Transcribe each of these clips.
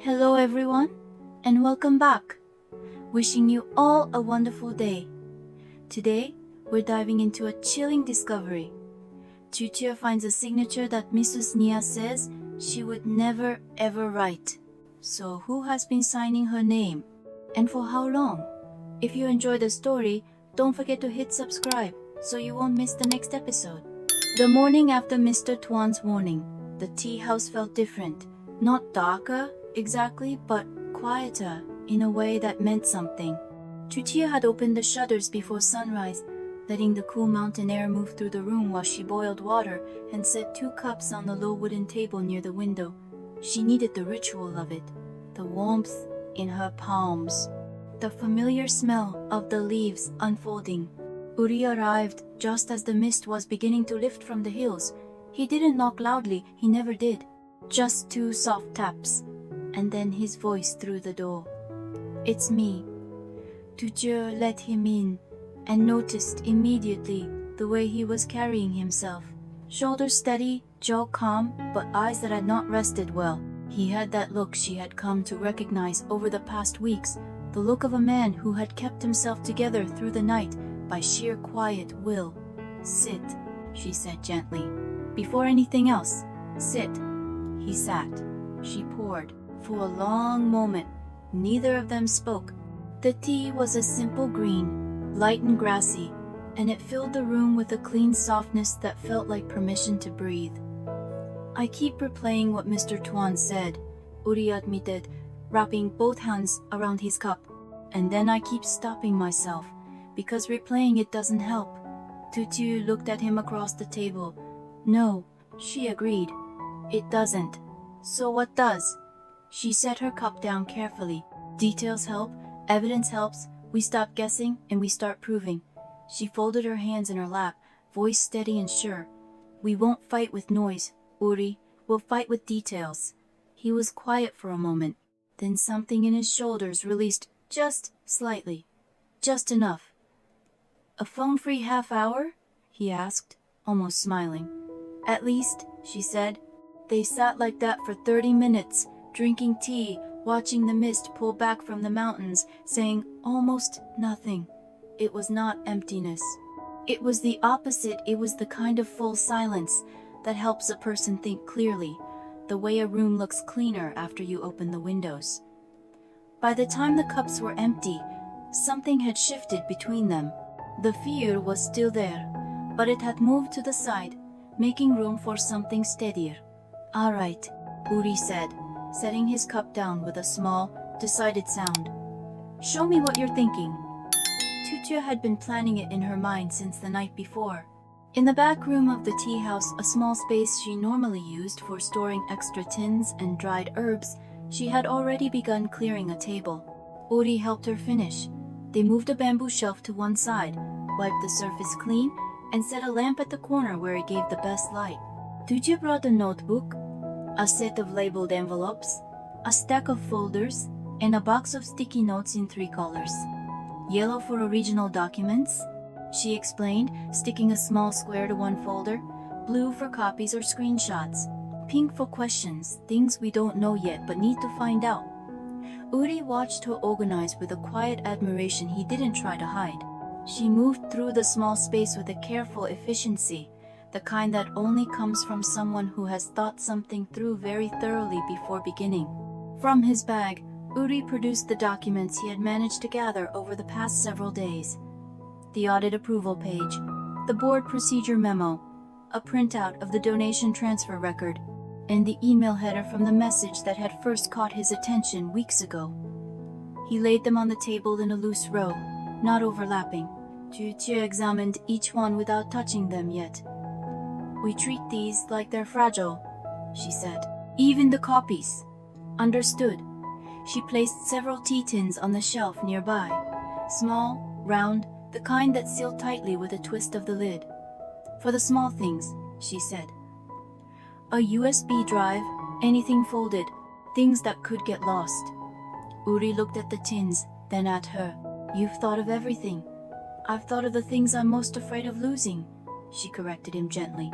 Hello everyone, and welcome back. Wishing you all a wonderful day. Today, we're diving into a chilling discovery. Tu Tieu finds a signature that Mrs. Nghia says she would never ever write. So who has been signing her name? And for how long? If you enjoy the story, don't forget to hit subscribe so you won't miss the next episode. The morning after Mr. Tuan's warning, the tea house felt different. Not darker, exactly, but quieter in a way that meant something. Tu Tieu had opened the shutters before sunrise, letting the cool mountain air move through the room while she boiled water and set 2 cups on the low wooden table near the window. She needed the ritual of it, the warmth in her palms, the familiar smell of the leaves unfolding. Uri arrived just as the mist was beginning to lift from the hills. He didn't knock loudly, he never did. Just 2 soft taps, and then his voice through the door. "It's me." Tu Tieu let him in, and noticed immediately the way he was carrying himself. Shoulders steady, jaw calm, but eyes that had not rested well. He had that look she had come to recognize over the past weeks, the look of a man who had kept himself together through the night by sheer quiet will. "Sit," she said gently. "Before anything else, sit." He sat. She poured. For a long moment, neither of them spoke. The tea was a simple green, light and grassy, and it filled the room with a clean softness that felt like permission to breathe. "I keep replaying what Mr. Tuan said," Uri admitted, wrapping both hands around his cup. "And then I keep stopping myself, because replaying it doesn't help." Tu Tieu looked at him across the table. "No," she agreed. "It doesn't. So what does?" She set her cup down carefully. "Details help, evidence helps, we stop guessing and we start proving." She folded her hands in her lap, voice steady and sure. "We won't fight with noise, Uri, we'll fight with details." He was quiet for a moment, then something in his shoulders released just slightly. Just enough. "A phone-free half hour?" he asked, almost smiling. "At least," she said. They sat like that for 30 minutes, drinking tea, watching the mist pull back from the mountains, saying almost nothing. It was not emptiness. It was the opposite. It was the kind of full silence that helps a person think clearly, the way a room looks cleaner after you open the windows. By the time the cups were empty, something had shifted between them. The fear was still there, but it had moved to the side, making room for something steadier. "All right," Uri said, setting his cup down with a small, decided sound. "Show me what you're thinking." Tu Tieu had been planning it in her mind since the night before. In the back room of the tea house, a small space she normally used for storing extra tins and dried herbs, she had already begun clearing a table. Uri helped her finish. They moved a bamboo shelf to one side, wiped the surface clean, and set a lamp at the corner where it gave the best light. Tu Tieu brought a notebook, a set of labeled envelopes, a stack of folders, and a box of sticky notes in 3 colors. "Yellow for original documents," she explained, sticking a small square to one folder. "Blue for copies or screenshots. Pink for questions, things we don't know yet but need to find out." Uri watched her organize with a quiet admiration he didn't try to hide. She moved through the small space with a careful efficiency, the kind that only comes from someone who has thought something through very thoroughly before beginning. From his bag, Uri produced the documents he had managed to gather over the past several days. The audit approval page, the board procedure memo, a printout of the donation transfer record, and the email header from the message that had first caught his attention weeks ago. He laid them on the table in a loose row, not overlapping. Tu Tieu examined each one without touching them yet. "We treat these like they're fragile," she said. "Even the copies." "Understood." She placed several tea tins on the shelf nearby. Small, round, the kind that sealed tightly with a twist of the lid. "For the small things," she said. "A USB drive, anything folded, things that could get lost." Uri looked at the tins, then at her. "You've thought of everything." "I've thought of the things I'm most afraid of losing," she corrected him gently.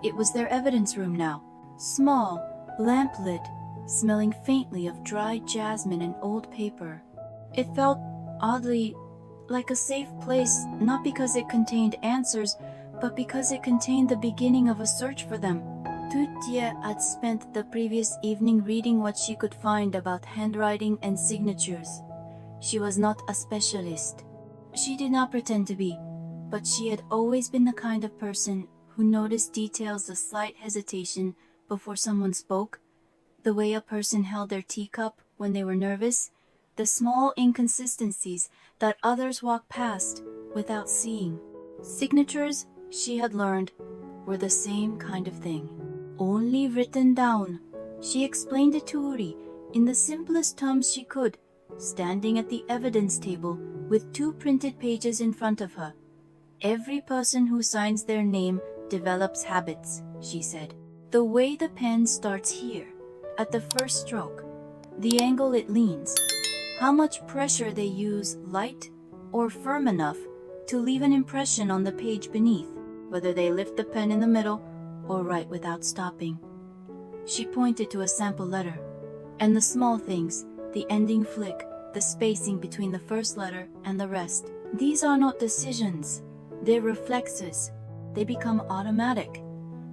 It was their evidence room now. Small, lamp-lit, smelling faintly of dried jasmine and old paper. It felt oddly like a safe place, not because it contained answers, but because it contained the beginning of a search for them. Tu Tieu had spent the previous evening reading what she could find about handwriting and signatures. She was not a specialist. She did not pretend to be, but she had always been the kind of person who noticed details of slight hesitation before someone spoke, the way a person held their teacup when they were nervous, the small inconsistencies that others walked past without seeing. Signatures, she had learned, were the same kind of thing. Only written down. She explained it to Uri in the simplest terms she could, standing at the evidence table with 2 printed pages in front of her. Every person who signs their name develops habits, she said. The way the pen starts here, at the first stroke, the angle it leans, how much pressure they use, light or firm enough to leave an impression on the page beneath, whether they lift the pen in the middle or write without stopping. She pointed to a sample letter, and the small things, the ending flick, the spacing between the first letter and the rest. These are not decisions, they're reflexes. They become automatic.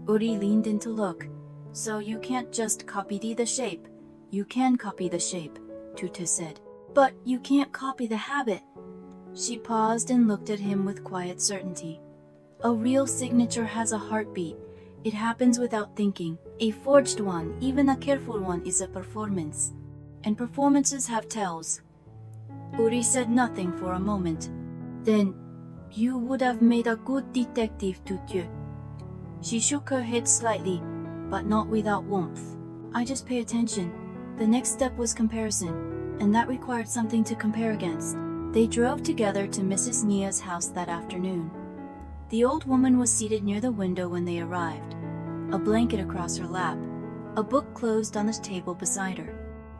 Uri leaned in to look. So you can't just copy the shape. You can copy the shape, Tu Tieu said. But you can't copy the habit. She paused and looked at him with quiet certainty. A real signature has a heartbeat. It happens without thinking. A forged one, even a careful one, is a performance. And performances have tells. Uri said nothing for a moment. Then, you would have made a good detective, Tu Tieu. She shook her head slightly, but not without warmth. I just pay attention. The next step was comparison, and that required something to compare against. They drove together to Mrs. Nghia's house that afternoon. The old woman was seated near the window when they arrived, a blanket across her lap, a book closed on the table beside her.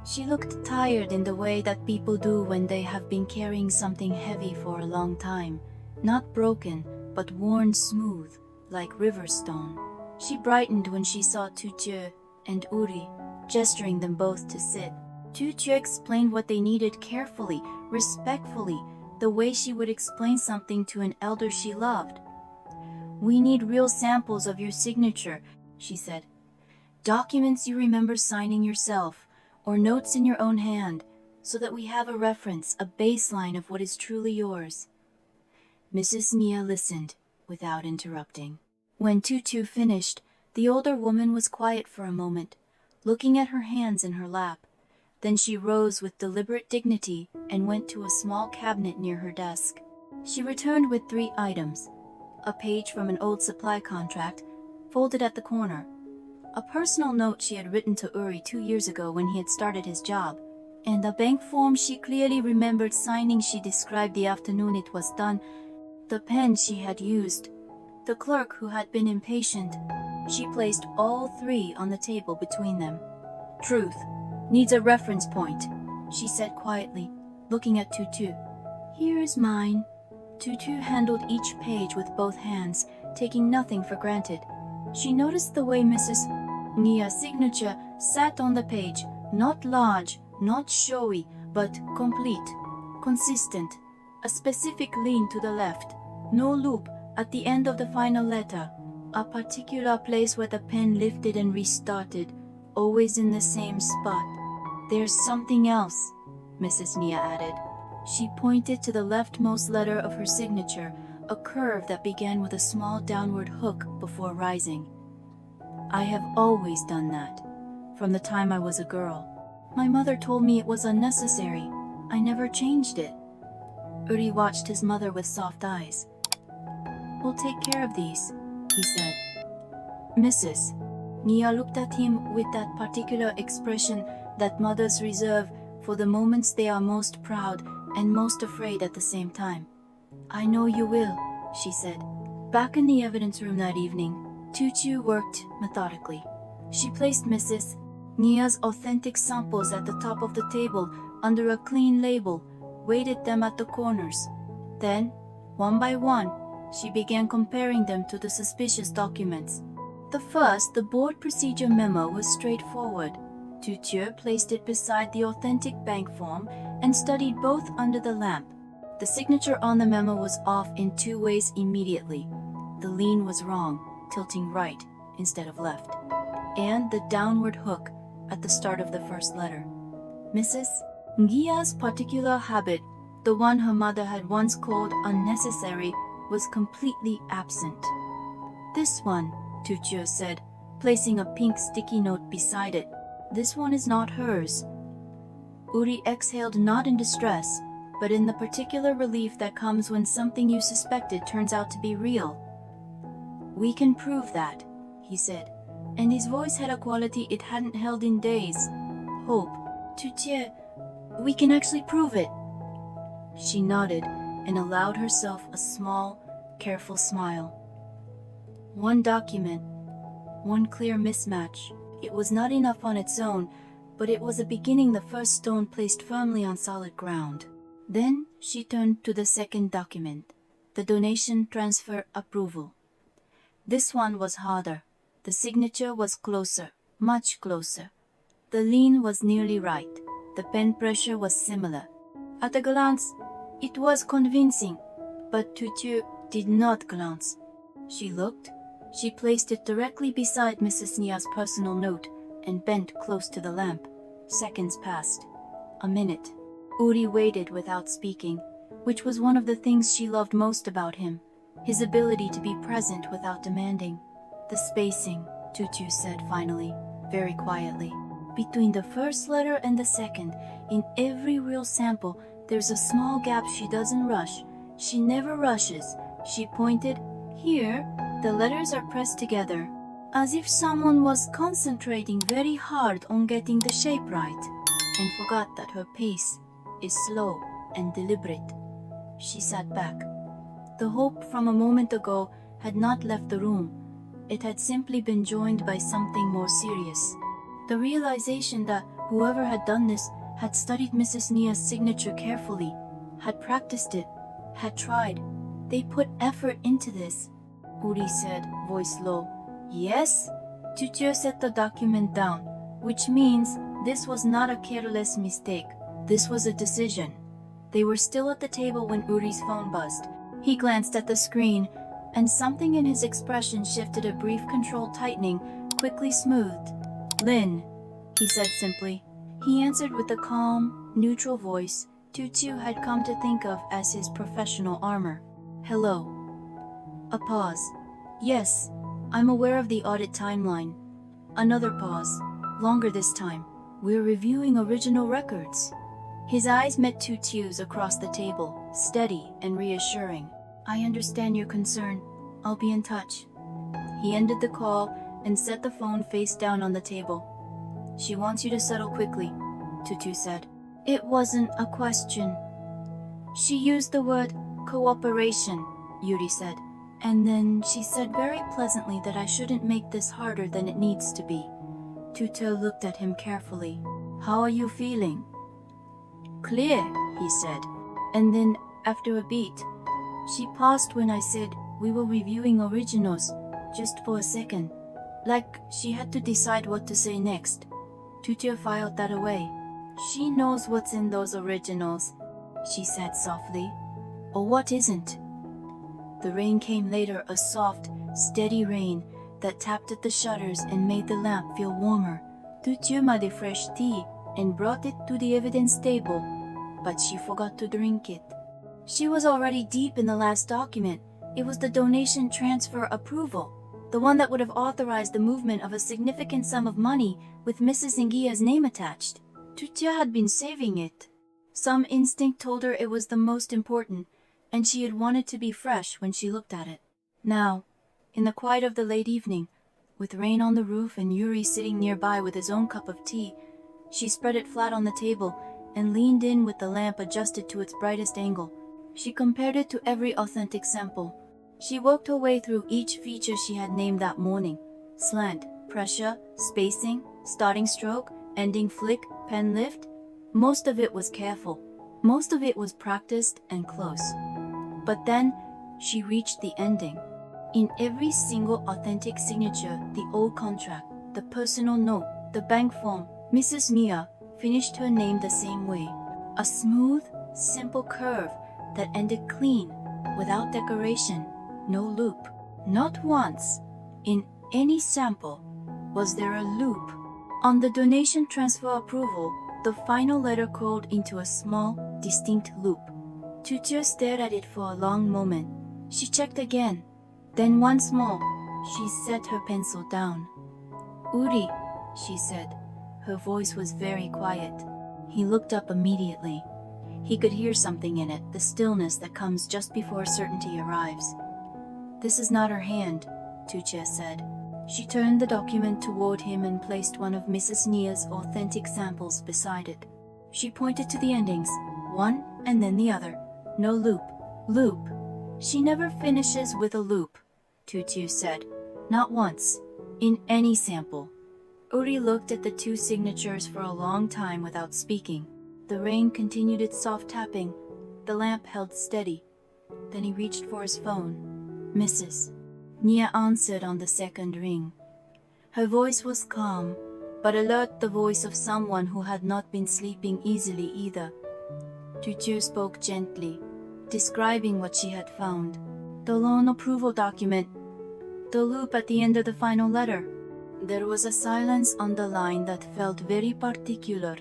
She looked tired in the way that people do when they have been carrying something heavy for a long time, not broken, but worn smooth, like river stone. She brightened when she saw Tu Tieu and Uri, gesturing them both to sit. Tu Tieu explained what they needed carefully, respectfully, the way she would explain something to an elder she loved. We need real samples of your signature, she said. Documents you remember signing yourself, or notes in your own hand, so that we have a reference, a baseline of what is truly yours. Mrs. Nghia listened, without interrupting. When Tu Tieu finished, the older woman was quiet for a moment, looking at her hands in her lap. Then she rose with deliberate dignity and went to a small cabinet near her desk. She returned with 3 items: a page from an old supply contract, folded at the corner, a personal note she had written to Uri 2 years ago when he had started his job, and a bank form she clearly remembered signing. She described the afternoon it was done, the pen she had used, the clerk who had been impatient. She placed all 3 on the table between them. Truth needs a reference point, she said quietly, looking at Tu Tieu. Here is mine. Tu Tieu handled each page with both hands, taking nothing for granted. She noticed the way Mrs. Nghia's signature sat on the page, not large, not showy, but complete, consistent, a specific lean to the left, no loop at the end of the final letter, a particular place where the pen lifted and restarted, always in the same spot. There's something else, Mrs. Nghia added. She pointed to the leftmost letter of her signature, a curve that began with a small downward hook before rising. I have always done that, from the time I was a girl. My mother told me it was unnecessary. I never changed it. Uri watched his mother with soft eyes. We'll take care of these, he said. Mrs. Nghia looked at him with that particular expression that mothers reserve for the moments they are most proud and most afraid at the same time. I know you will, she said. Back in the evidence room that evening, Tu Tieu worked methodically. She placed Mrs. Nghia's authentic samples at the top of the table under a clean label, weighted them at the corners. Then, one by one, she began comparing them to the suspicious documents. The first, the board procedure memo, was straightforward. Tu Tieu placed it beside the authentic bank form and studied both under the lamp. The signature on the memo was off in two ways immediately. The lean was wrong, tilting right instead of left, and the downward hook at the start of the first letter. Mrs. Nghia's particular habit, the one her mother had once called unnecessary, was completely absent. "This one," Tu Tieu said, placing a pink sticky note beside it. "This one is not hers." Uri exhaled, not in distress, but in the particular relief that comes when something you suspected turns out to be real. "We can prove that," he said, and his voice had a quality it hadn't held in days. "Hope. Tu Tieu, we can actually prove it." She nodded and allowed herself a small, careful smile. One document, one clear mismatch. It was not enough on its own, but it was a beginning, the first stone placed firmly on solid ground. Then she turned to the second document, the donation transfer approval. This one was harder. The signature was closer, much closer. The lean was nearly right. The pen pressure was similar. At a glance, it was convincing, but Tu Tieu did not glance. She looked. She placed it directly beside Mrs. Nghia's personal note and bent close to the lamp. Seconds passed. A minute. Uri waited without speaking, which was one of the things she loved most about him, his ability to be present without demanding. "The spacing," Tu Tieu said finally, very quietly. "Between the first letter and the second, in every real sample, there's a small gap. She doesn't rush. She never rushes." She pointed. "Here, the letters are pressed together, as if someone was concentrating very hard on getting the shape right, and forgot that her pace is slow and deliberate." She sat back. The hope from a moment ago had not left the room. It had simply been joined by something more serious. The realization that whoever had done this had studied Mrs. Nghia's signature carefully, had practiced it, had tried. They put effort into this. Uri said, voice low. "Yes?" Tu Tieu set the document down, which means this was not a careless mistake. This was a decision. They were still at the table when Uri's phone buzzed. He glanced at the screen, and something in his expression shifted. A brief controlled tightening, quickly smoothed. "Lynn," he said simply. He answered with the calm, neutral voice Tu Tieu had come to think of as his professional armor. "Hello." A pause. "Yes, I'm aware of the audit timeline." Another pause, longer this time. "We're reviewing original records." His eyes met Tu Tieu's across the table, steady and reassuring. "I understand your concern. I'll be in touch." He ended the call and set the phone face down on the table. "She wants you to settle quickly," Tu Tieu said. "It wasn't a question." "She used the word cooperation," Uri said. "And then she said very pleasantly that I shouldn't make this harder than it needs to be." Tu Tieu looked at him carefully. "How are you feeling?" "Clear," he said. And then, after a beat, "She paused when I said we were reviewing originals, just for a second. Like she had to decide what to say next." Tu Tieu filed that away. "She knows what's in those originals," she said softly. "Or what isn't." The rain came later, a soft, steady rain that tapped at the shutters and made the lamp feel warmer. Tu Tieu made fresh tea and brought it to the evidence table, but she forgot to drink it. She was already deep in the last document. It was the donation transfer approval, the one that would have authorized the movement of a significant sum of money with Mrs. Nghia's name attached. Tu Tieu had been saving it. Some instinct told her it was the most important, and she had wanted to be fresh when she looked at it. Now, in the quiet of the late evening, with rain on the roof and Uri sitting nearby with his own cup of tea, she spread it flat on the table and leaned in with the lamp adjusted to its brightest angle. She compared it to every authentic sample. She worked her way through each feature she had named that morning: slant, pressure, spacing, starting stroke, ending flick, pen lift. Most of it was careful. Most of it was practiced and close. But then she reached the ending. In every single authentic signature, the old contract, the personal note, the bank form, Mrs. Nghia finished her name the same way, a smooth, simple curve that ended clean, without decoration, no loop. Not once, in any sample, was there a loop. On the donation transfer approval, the final letter curled into a small, distinct loop. Tu Tieu stared at it for a long moment. She checked again. Then once more, she set her pencil down. "Uri," she said. Her voice was very quiet. He looked up immediately. He could hear something in it, the stillness that comes just before certainty arrives. "This is not her hand," Tu Tieu said. She turned the document toward him and placed one of Mrs. Nghria's authentic samples beside it. She pointed to the endings, one and then the other. No loop. Loop. "She never finishes with a loop," Tu Tieu said. "Not once. In any sample." Uri looked at the two signatures for a long time without speaking. The rain continued its soft tapping. The lamp held steady. Then he reached for his phone. "Mrs. Nghia answered on the second ring. Her voice was calm, but alert, the voice of someone who had not been sleeping easily either. Tu Tieu spoke gently, describing what she had found. The loan approval document. The loop at the end of the final letter. There was a silence on the line that felt very particular.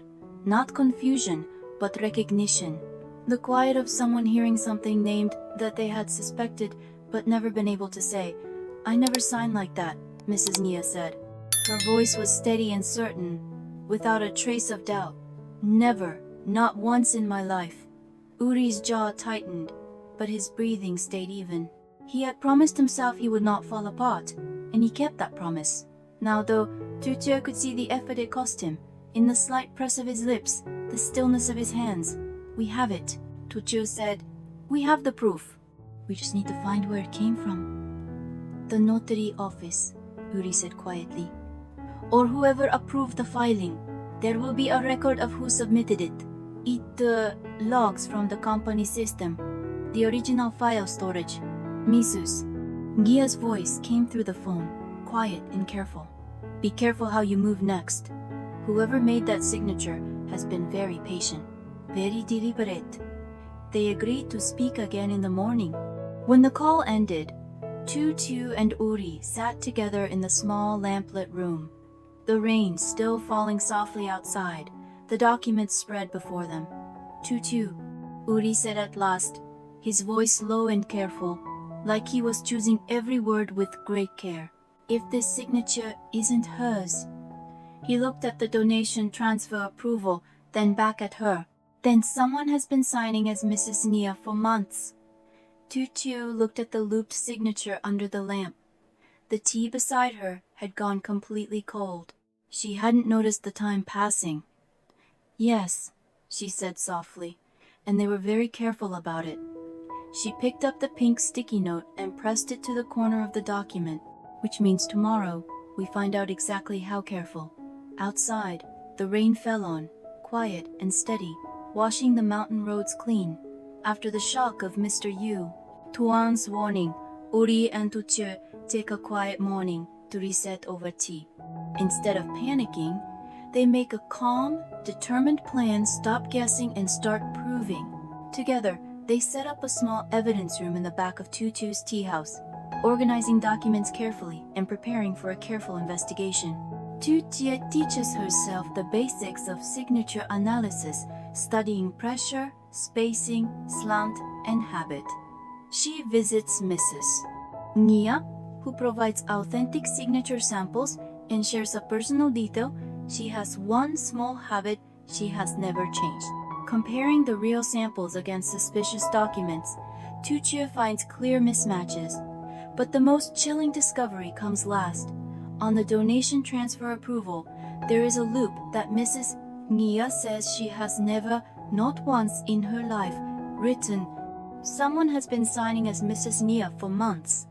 Not confusion, but recognition. The quiet of someone hearing something named that they had suspected but never been able to say. "I never signed like that," Mrs. Nghia said. Her voice was steady and certain, without a trace of doubt. "Never, not once in my life." Uri's jaw tightened, but his breathing stayed even. He had promised himself he would not fall apart, and he kept that promise. Now though, Tu Tieu could see the effort it cost him, in the slight press of his lips, the stillness of his hands. "We have it," Tu Tieu said. "We have the proof. We just need to find where it came from." "The notary office," Uri said quietly. "Or whoever approved the filing. There will be a record of who submitted it. It logs from the company system. The original file storage. Mrs. Ghia's voice came through the phone, quiet and careful. "Be careful how you move next. Whoever made that signature has been very patient, very deliberate." They agreed to speak again in the morning. When the call ended, Tu Tieu and Uri sat together in the small lamplit room. The rain still falling softly outside, the documents spread before them. "Tu Tieu," Uri said at last, his voice low and careful, like he was choosing every word with great care. "If this signature isn't hers." He looked at the donation transfer approval, then back at her. "Then someone has been signing as Mrs. Nghia for months." Tu Tieu looked at the looped signature under the lamp. The tea beside her had gone completely cold. She hadn't noticed the time passing. "Yes," she said softly, "and they were very careful about it." She picked up the pink sticky note and pressed it to the corner of the document, which means tomorrow we find out exactly how careful. Outside, the rain fell on, quiet and steady, washing the mountain roads clean. After the shock of Mr. Yu Tuan's warning, Uri and Tu Tieu take a quiet morning to reset over tea. Instead of panicking, they make a calm, determined plan, stop guessing, and start proving. Together, they set up a small evidence room in the back of Tu Tieu's tea house, organizing documents carefully and preparing for a careful investigation. Tu Tieu teaches herself the basics of signature analysis, studying pressure, spacing, slant, and habit. She visits Mrs. Nghia, who provides authentic signature samples and shares a personal detail. She has one small habit she has never changed. Comparing the real samples against suspicious documents, Tu Tieu finds clear mismatches. But the most chilling discovery comes last. On the donation transfer approval, there is a loop that Mrs. Nghia says she has never, not once in her life, written. Someone has been signing as Mrs. Nghia for months.